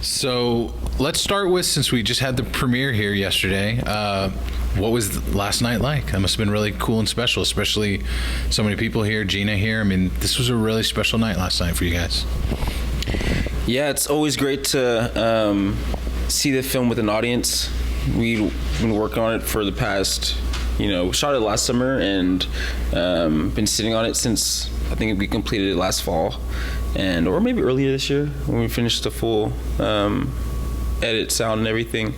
So let's start with, since we just had the premiere here yesterday, what was last night like? That must have been really cool and special, especially so many people here, Gina here. I mean, this was a really special night last night for you guys. Yeah, it's always great to see the film with an audience. We've been working on it for the past, shot it last summer and been sitting on it since I think we completed it last fall, or maybe earlier this year when we finished the full edit, sound, and everything.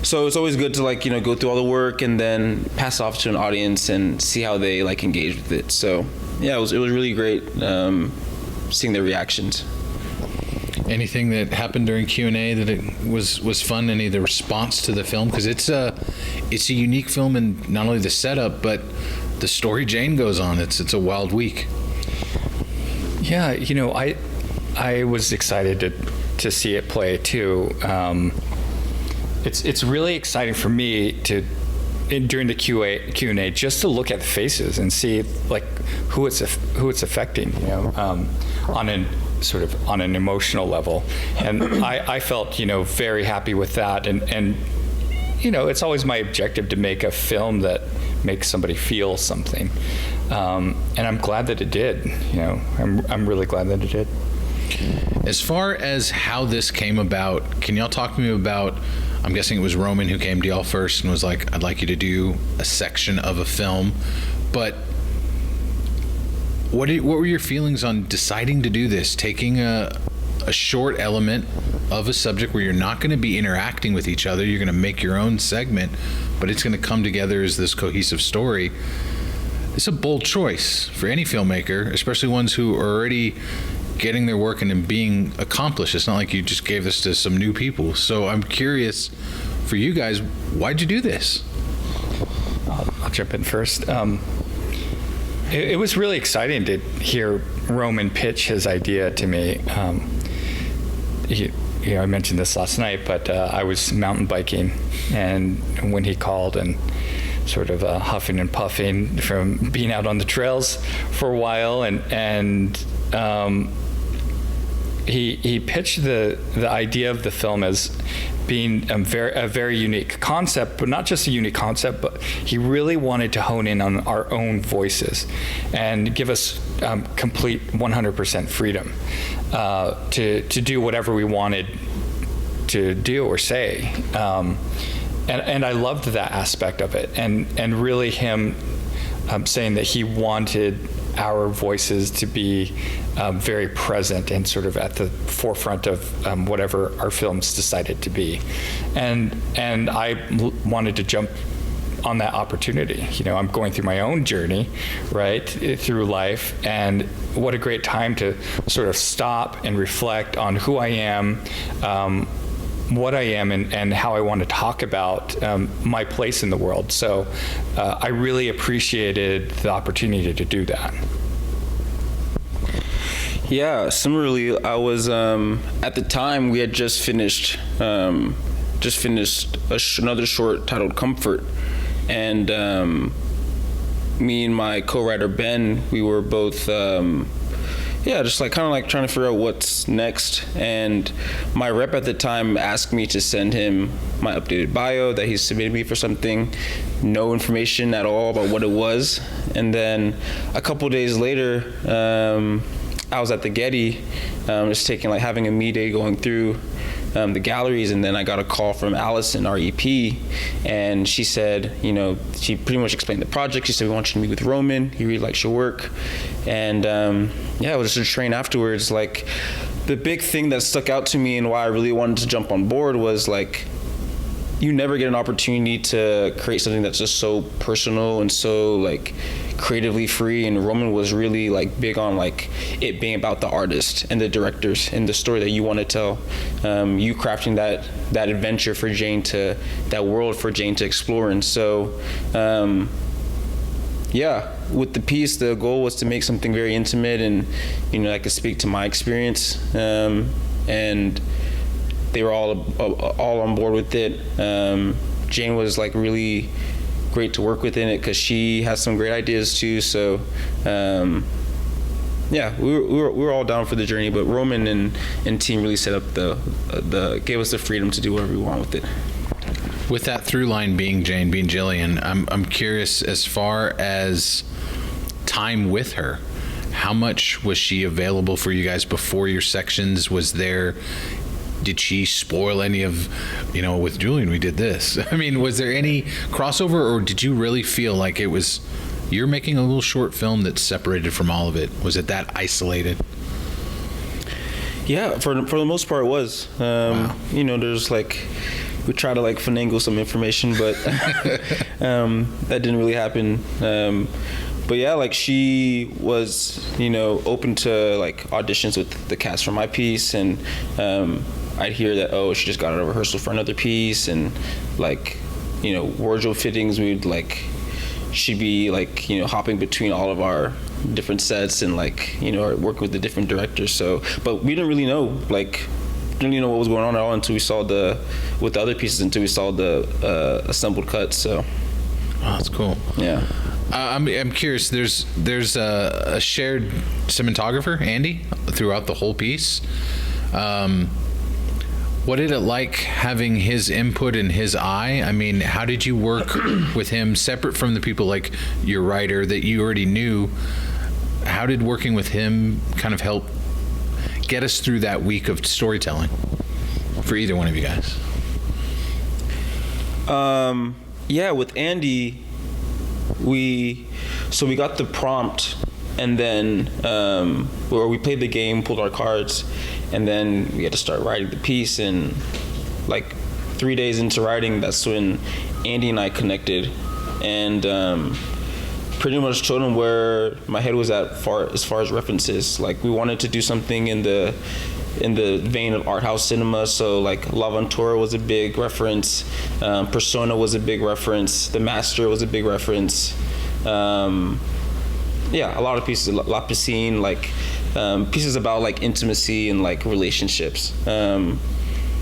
So it's always good to go through all the work and then pass it off to an audience and see how they engage with it. So yeah, it was really great seeing their reactions. Anything that happened during Q&A that it was fun? Any of the response to the film? Because it's a unique film in not only the setup but the story Jane goes on. It's a wild week. Yeah, I was excited to see it play too. It's really exciting for me during the Q&A just to look at the faces and see who it's affecting, on an emotional level. And I felt very happy with that, and it's always my objective to make a film that makes somebody feel something, and I'm glad that it did. I'm really glad that it did. As far as how this came about, can y'all talk to me about, I'm guessing it was Roman who came to y'all first and was like, I'd like you to do a section of a film, but what were your feelings on deciding to do this, taking a short element of a subject where you're not going to be interacting with each other, you're going to make your own segment, but it's going to come together as this cohesive story? It's a bold choice for any filmmaker, especially ones who are already getting their work and being accomplished. It's not like you just gave this to some new people. So I'm curious, for you guys, why'd you do this? I'll jump in first. It was really exciting to hear Roman pitch his idea to me. I mentioned this last night, but I was mountain biking, and when he called and sort of huffing and puffing from being out on the trails for a while, and he pitched the idea of the film as being a very unique concept, but not just a unique concept, but he really wanted to hone in on our own voices and give us complete 100% freedom to do whatever we wanted to do or say. And I loved that aspect of it, and really him saying that he wanted our voices to be very present and sort of at the forefront of whatever our films decided to be. And I wanted to jump on that opportunity. I'm going through my own journey, right, through life, and what a great time to sort of stop and reflect on who I am, what I am, and how I want to talk about my place in the world. So I really appreciated the opportunity to do that. Yeah, similarly, I was at the time we had just finished another short titled Comfort, and me and my co-writer Ben, we were both just trying to figure out what's next. And my rep at the time asked me to send him my updated bio that he submitted me for something, no information at all about what it was. And then a couple days later, I was at the Gadi, just having a me day going through the galleries, and then I got a call from Allison, our EP, and she said, she pretty much explained the project. She said, we want you to meet with Roman. He really likes your work. And it was just a train afterwards. The big thing that stuck out to me and why I really wanted to jump on board was you never get an opportunity to create something that's just so personal and so creatively free, and Roman was really big on it being about the artist and the directors and the story that you want to tell, you crafting that adventure for Jane, to that world for Jane to explore. And so with the piece, the goal was to make something very intimate, and I could speak to my experience, and they were all on board with it. Jane was really great to work with in it because she has some great ideas too. So yeah, we were all down for the journey, but Roman and team really set up gave us the freedom to do whatever we want with it. With that through line being Jane, being Jillian, I'm curious as far as time with her. How much was she available for you guys before your sections? Did she spoil any of, with Julian, we did this? I mean, was there any crossover, or did you really feel like you're making a little short film that's separated from all of it? Was it that isolated? Yeah, for the most part it was. Wow. There's we try to finagle some information, but that didn't really happen. But yeah, she was, open to auditions with the cast for my piece, and I'd hear that, she just got out of rehearsal for another piece, and wardrobe fittings, she'd be hopping between all of our different sets and working with the different directors. So, but we didn't really know what was going on at all until we saw the assembled cuts. So, oh, that's cool. Yeah. I'm curious. There's a shared cinematographer, Andy, throughout the whole piece. What did it like having his input and his eye? I mean, how did you work with him separate from the people like your writer that you already knew? How did working with him kind of help get us through that week of storytelling for either one of you guys? Yeah, with Andy, we got the prompt, and then where we played the game, pulled our cards, and then we had to start writing the piece. And 3 days into writing, that's when Andy and I connected, and pretty much told him where my head was at as far as references. We wanted to do something in the vein of art house cinema, so L'Avventura was a big reference, Persona was a big reference, The Master was a big reference. Yeah, a lot of pieces, La Piscine, pieces about intimacy and relationships.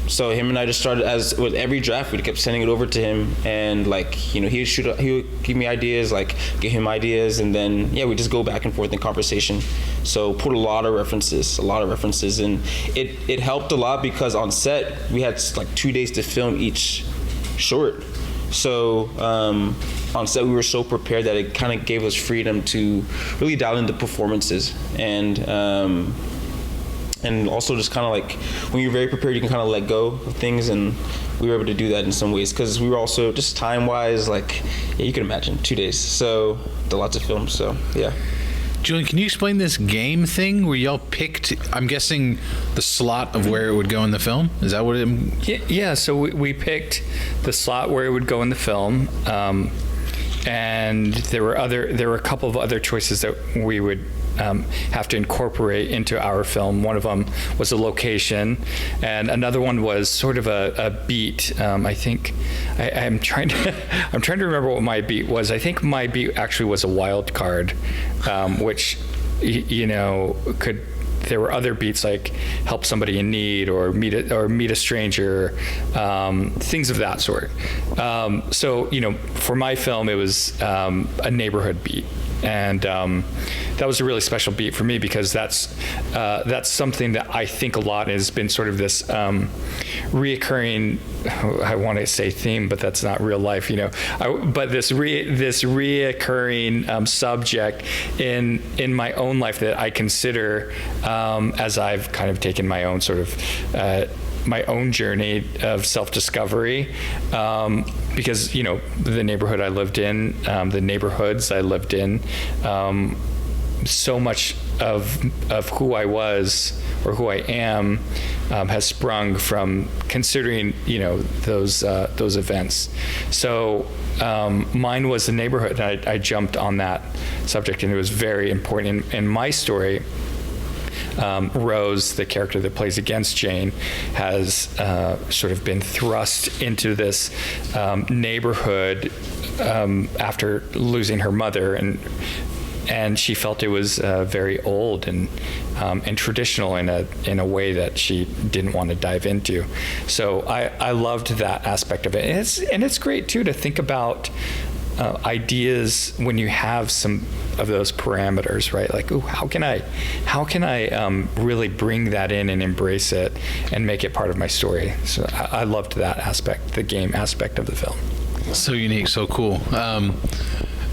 So him and I just started, as with every draft, we kept sending it over to him, and he would give me ideas, give him ideas, and then we just go back and forth in conversation. So put a lot of references, and it helped a lot because on set we had 2 days to film each short. So on set we were so prepared that it kind of gave us freedom to really dial in the performances, and also just kind of when you're very prepared, you can kind of let go of things, and we were able to do that in some ways because we were also just time-wise, you can imagine 2 days, so a lot to film. So yeah. Julian, can you explain this game thing where y'all picked, I'm guessing, the slot of where it would go in the film? Is that what it? Yeah. So we picked the slot where it would go in the film, and there were a couple of other choices that we would have to incorporate into our film. One of them was a location, and another one was sort of a beat. I think I'm trying to remember what my beat was. I think my beat actually was a wild card, which could. There were other beats like help somebody in need or meet a stranger, things of that sort. So for my film, it was a neighborhood beat. And that was a really special beat for me because that's something that I think a lot has been sort of this reoccurring, I want to say theme, but that's not real life, but this reoccurring subject in my own life that I consider as I've kind of taken my own sort of my own journey of self-discovery, because the neighborhood I lived in, the neighborhoods I lived in, so much of who I was or who I am has sprung from considering those events. So mine was the neighborhood, and I jumped on that subject, and it was very important in my story. Rose, the character that plays against Jane, has sort of been thrust into this neighborhood after losing her mother, and she felt it was very old and traditional in a way that she didn't want to dive into. So I loved that aspect of it, and it's great too to think about ideas when you have some of those parameters, right? Like, ooh, how can I really bring that in and embrace it and make it part of my story? So I loved that aspect, the game aspect of the film. So unique, so cool.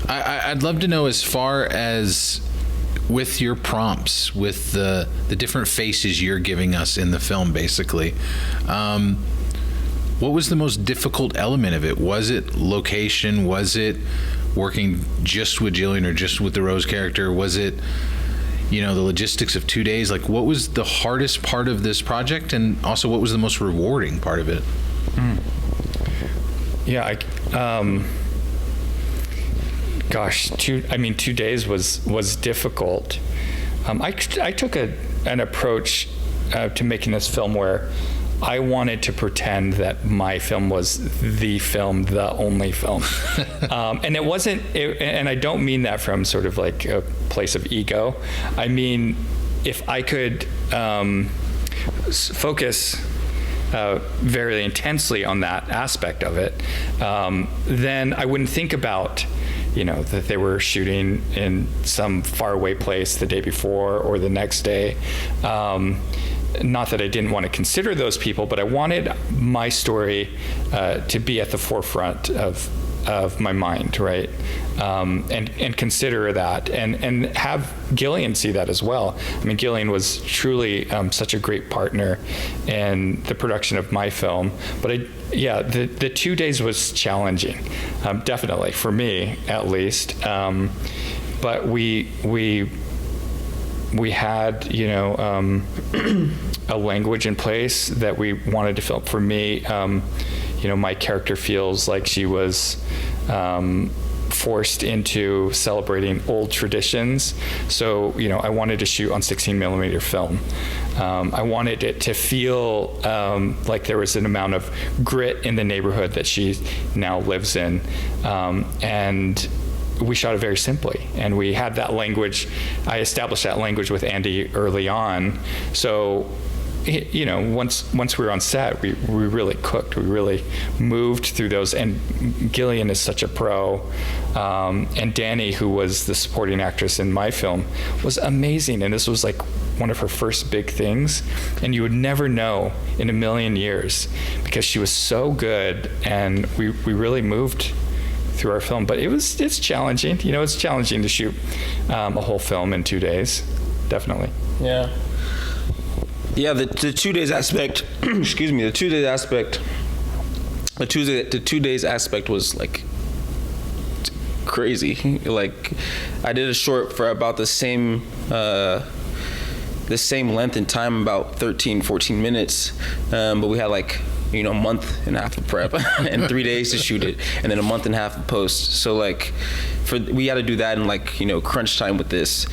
I'd love to know, as far as with your prompts, with the different faces you're giving us in the film, basically, what was the most difficult element of it? Was it location? Was it working just with Jillian or just with the Rose character? Was it, the logistics of 2 days? Like, what was the hardest part of this project, and also what was the most rewarding part of it? Yeah, 2 days was difficult. I took an approach to making this film where I wanted to pretend that my film was the film, the only film. And it wasn't, and I don't mean that from sort of like a place of ego. I mean, if I could focus very intensely on that aspect of it, then I wouldn't think about that they were shooting in some faraway place the day before or the next day. Not that I didn't want to consider those people, but I wanted my story to be at the forefront of my mind, right? And consider that, and have Gillian see that as well. I mean, Gillian was truly such a great partner in the production of my film. But the 2 days was challenging, definitely for me at least. But we had a language in place that we wanted to film. For me, my character feels like she was forced into celebrating old traditions. So, I wanted to shoot on 16 millimeter film. I wanted it to feel like there was an amount of grit in the neighborhood that she now lives in. And we shot it very simply, and we had that language. I established that language with Andy early on. So, once we were on set, we really cooked. We really moved through those. And Gillian is such a pro. And Dani, who was the supporting actress in my film, was amazing. And this was like one of her first big things. And you would never know in a million years, because she was so good. And we really moved through our film. But it's challenging. It's challenging to shoot a whole film in 2 days. Definitely. Yeah. Yeah, the 2 days aspect, excuse me, the 2 days aspect was like crazy. Like, I did a short for about the same length and time, about 13-14 minutes, but we had like a month and a half of prep and 3 days to shoot it, and then a month and a half of post. So like, we had to do that in like crunch time with this.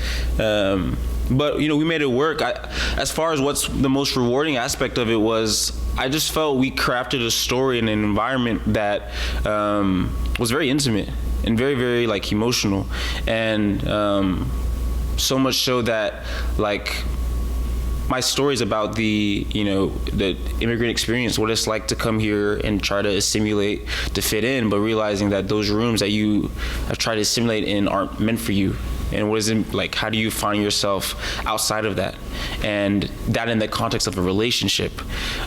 But we made it work. As far as what's the most rewarding aspect of it was, I just felt we crafted a story in an environment that was very intimate and very, very like emotional, and so much so that like my story is about the immigrant experience, what it's like to come here and try to assimilate, to fit in, but realizing that those rooms that you have tried to assimilate in aren't meant for you. And what is it like? How do you find yourself outside of that, and that in the context of a relationship?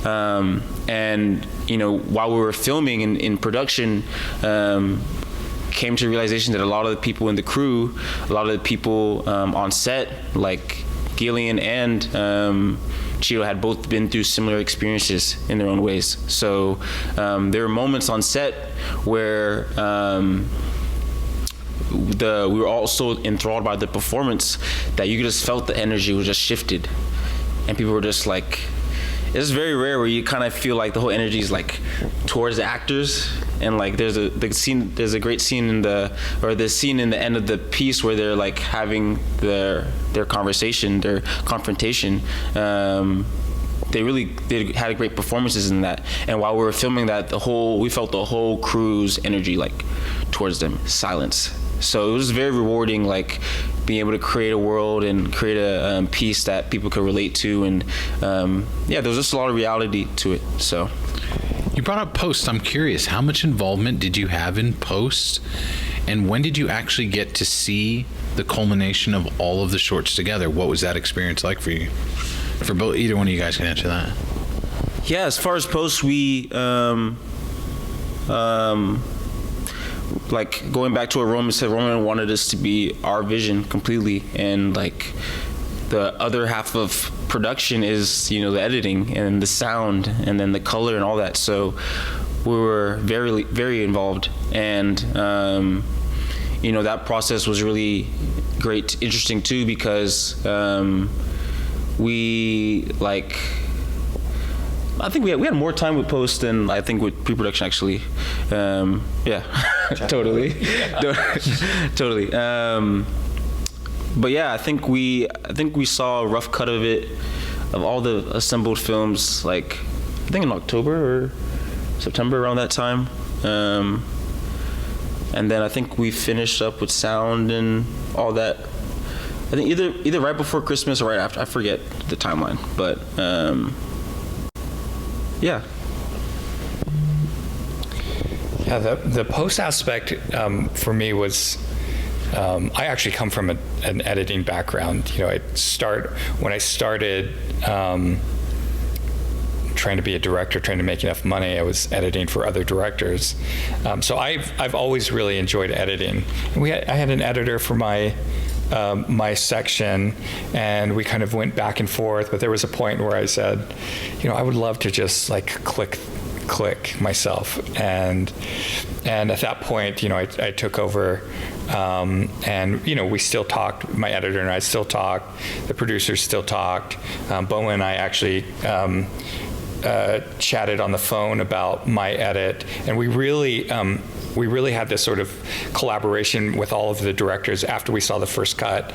And while we were filming in production, came to the realization that a lot of the people in the crew, a lot of the people on set, like Gillian and Cheeto, had both been through similar experiences in their own ways. So there were moments on set where we were all so enthralled by the performance that you just felt the energy was just shifted, and people were just like, it's very rare where you kind of feel like the whole energy is like towards the actors. And like there's a great scene in the scene in the end of the piece where they're like having their conversation, their confrontation. They had great performances in that. And while we were filming that, we felt the whole crew's energy like towards them, silence. So it was very rewarding, like being able to create a world and create a piece that people could relate to. And there was just a lot of reality to it. So. You brought up post. I'm curious, how much involvement did you have in post? And when did you actually get to see the culmination of all of the shorts together? What was that experience like for you? For both, either one of you guys can answer that. Yeah, as far as post, we like going back to what Roman said. Roman wanted us to be our vision completely, and like the other half of production is, you know, the editing and the sound and then the color and all that. So we were very, very involved, and you know, that process was really great, interesting too, because we like, I think we had more time with post than I think with pre-production actually. Yeah, totally, totally. But yeah, I think we saw a rough cut of it, of all the assembled films, like I think in October or September, around that time. And then I think we finished up with sound and all that. I think either right before Christmas or right after. I forget the timeline, but yeah. Yeah, the post aspect for me was, I actually come from an editing background. You know, when I started trying to be a director, trying to make enough money, I was editing for other directors. So I've always really enjoyed editing. And I had an editor for my section, and we kind of went back and forth, but there was a point where I said, you know, I would love to just like click myself, and at that point, you know, I took over, and you know, we still talked. My editor and I still talked. The producers still talked. Boma and I actually chatted on the phone about my edit, and we really had this sort of collaboration with all of the directors after we saw the first cut.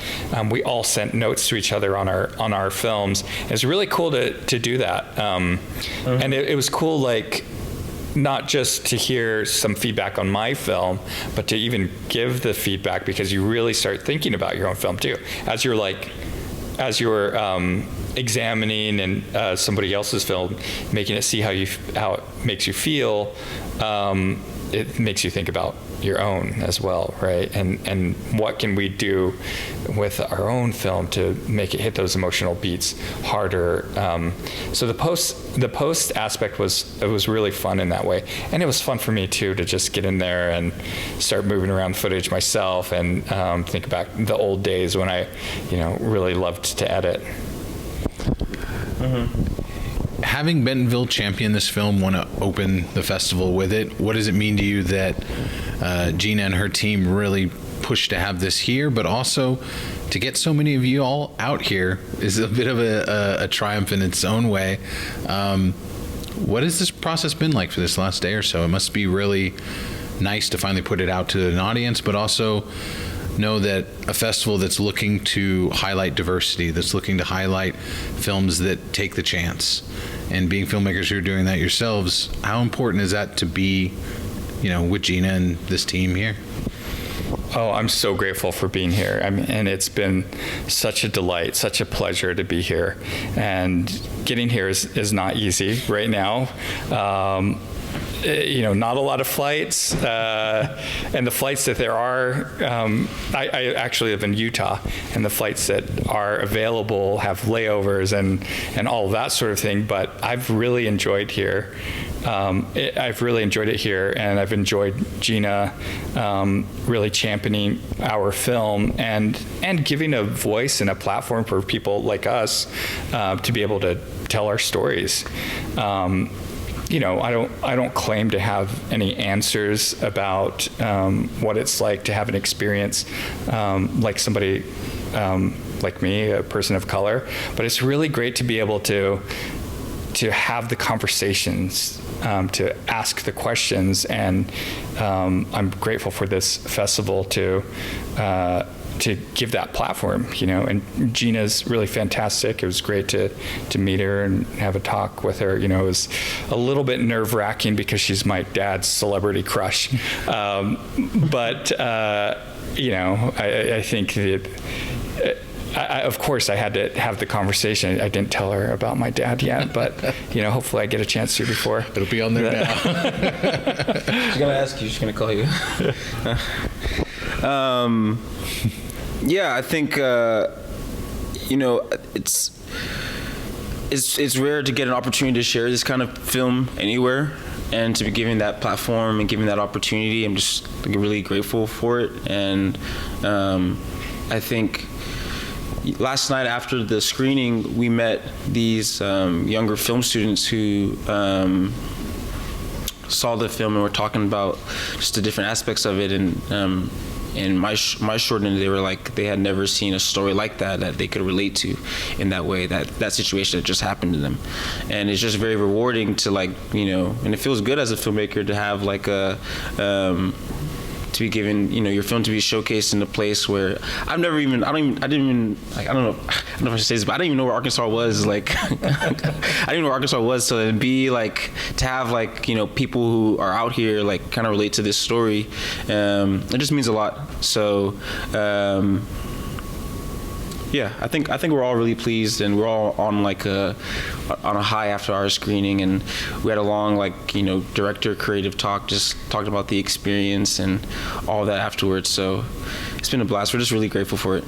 We all sent notes to each other on our films. It was really cool to do that. And it was cool, like, not just to hear some feedback on my film, but to even give the feedback, because you really start thinking about your own film too. As you're examining and somebody else's film, making it see how it makes you feel, it makes you think about your own as well, right? And what can we do with our own film to make it hit those emotional beats harder? So the post aspect was really fun in that way, and it was fun for me too to just get in there and start moving around footage myself and think back the old days when I, you know, really loved to edit. Mm-hmm. Having Bentonville champion this film, want to open the festival with it, what does it mean to you that Gina and her team really pushed to have this here, but also to get so many of you all out here is a bit of a triumph in its own way. What has this process been like for this last day or so? It must be really nice to finally put it out to an audience, but also know that a festival that's looking to highlight diversity, that's looking to highlight films that take the chance, and being filmmakers who are doing that yourselves, how important is that to be, you know, with Gina and this team here? Oh, I'm so grateful for being here. I mean, and it's been such a delight, such a pleasure to be here. And getting here is not easy right now. You know, not a lot of flights, and the flights that there are, I actually live in Utah, and the flights that are available have layovers and all of that sort of thing, but I've really enjoyed here. I've really enjoyed it here, and I've enjoyed Gina really championing our film and giving a voice and a platform for people like us to be able to tell our stories. You know, I don't claim to have any answers about what it's like to have an experience like somebody like me, a person of color, but it's really great to be able to have the conversations, to ask the questions, and I'm grateful for this festival to give that platform, you know. And Gina's really fantastic. It was great to meet her and have a talk with her. You know, it was a little bit nerve-wracking because she's my dad's celebrity crush. But you know, I think that of course, I had to have the conversation. I didn't tell her about my dad yet, but hopefully I get a chance to before. It'll be on there now. She's gonna ask you. She's gonna call you. Yeah, I think it's rare to get an opportunity to share this kind of film anywhere, and to be given that platform and given that opportunity. I'm just really grateful for it. And I think last night after the screening, we met these younger film students who saw the film and were talking about just the different aspects of it. And in my short end, they were like, they had never seen a story like that they could relate to in that way, that situation that just happened to them. And it's just very rewarding to and it feels good as a filmmaker to have to be given, your film to be showcased in a place where I don't know if I should say this, but I didn't even know where Arkansas was. I didn't know where Arkansas was. So to be to have people who are out here kind of relate to this story, it just means a lot. So yeah, I think we're all really pleased, and we're all on on a high after our screening, and we had a long director creative talk, just talked about the experience and all that afterwards. So it's been a blast. We're just really grateful for it.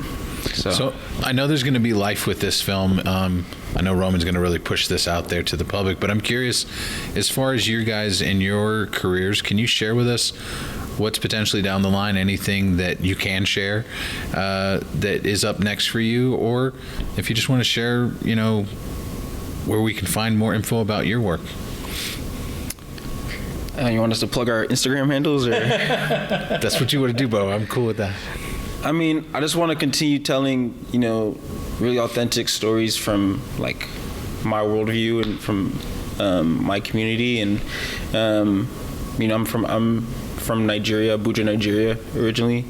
So I know there's going to be life with this film. I know Roman's going to really push this out there to the public, but I'm curious, as far as you guys in your careers, can you share with us what's potentially down the line, anything that you can share that is up next for you, or if you just want to share, where we can find more info about your work? You want us to plug our Instagram handles, or? That's what you want to do, Bo. I'm cool with that. I mean, I just want to continue telling, really authentic stories from my worldview and from my community. And I'm from Nigeria, Abuja, Nigeria originally,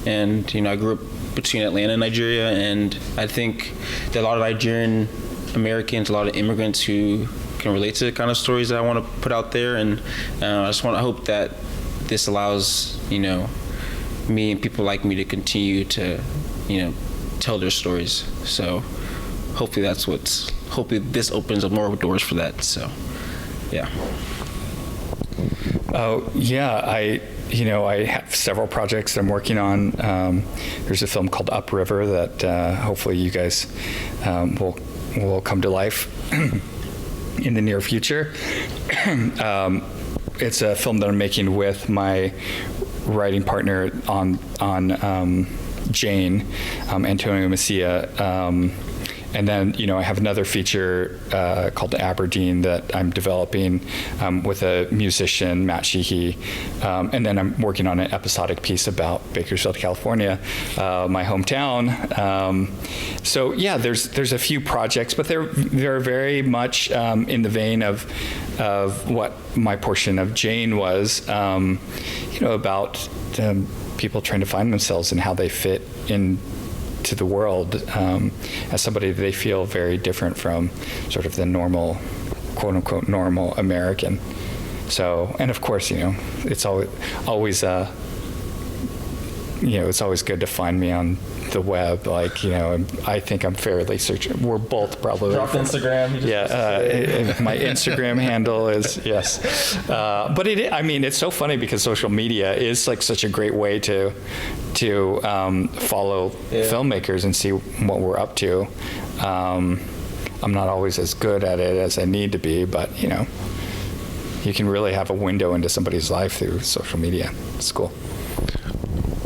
and I grew up between Atlanta and Nigeria, and I think that a lot of Nigerian Americans, a lot of immigrants who can relate to the kind of stories that I want to put out there. And I hope that this allows me and people like me to continue to tell their stories. So hopefully this opens up more doors for that. So yeah. Oh yeah, I have several projects I'm working on. There's a film called Upriver that hopefully you guys will come to life in the near future. It's a film that I'm making with my writing partner on Jane, Antonio Messia. And then, I have another feature called Aberdeen that I'm developing with a musician, Matt Sheehy. And then I'm working on an episodic piece about Bakersfield, California, my hometown. So yeah, there's a few projects, but they're very much in the vein of what my portion of Jane was, about people trying to find themselves and how they fit into the world as somebody they feel very different from sort of the normal, quote unquote, normal American. So, and of course, it's always it's always good to find me on the web. I think I'm fairly searchable. We're both probably. Drop Instagram. My Instagram handle is yes. But it's so funny because social media is such a great way to follow filmmakers and see what we're up to. I'm not always as good at it as I need to be, but you can really have a window into somebody's life through social media. It's cool.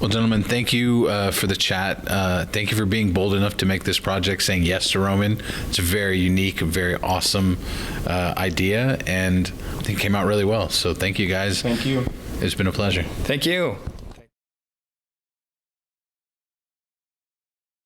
Well, gentlemen, thank you for the chat. Thank you for being bold enough to make this project, saying yes to Roman. It's a very unique, very awesome idea, and I think it came out really well. So thank you, guys. Thank you. It's been a pleasure. Thank you.